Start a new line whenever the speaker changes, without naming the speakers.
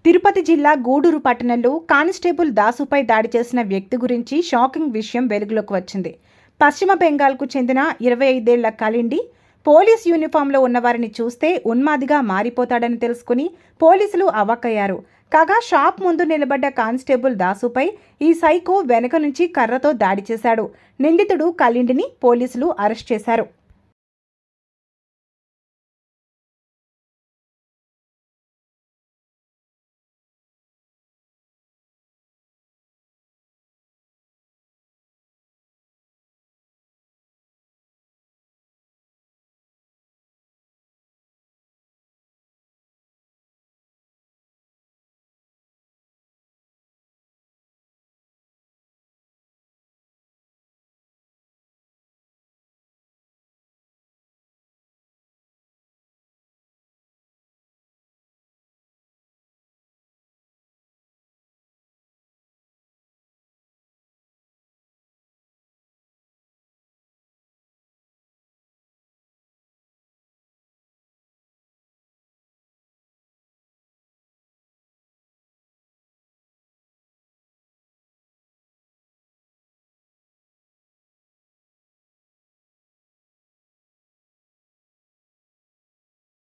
తిరుపతి జిల్లా గూడూరు పట్టణంలో కానిస్టేబుల్ దాసుపై దాడి చేసిన వ్యక్తి గురించి షాకింగ్ విషయం వెలుగులోకి వచ్చింది. పశ్చిమ బెంగాల్కు చెందిన 25 ఏళ్ల కలిండి పోలీస్ యూనిఫామ్లో ఉన్నవారిని చూస్తే ఉన్మాదిగా మారిపోతాడని తెలుసుకుని పోలీసులు అవాక్కయ్యారు. కాగా షాప్ ముందు నిలబడ్డ కానిస్టేబుల్ దాసుపై ఈ సైకో వెనక నుంచి కర్రతో దాడి చేశాడు. నిందితుడు కలిండిని పోలీసులు అరెస్ట్ చేశారు.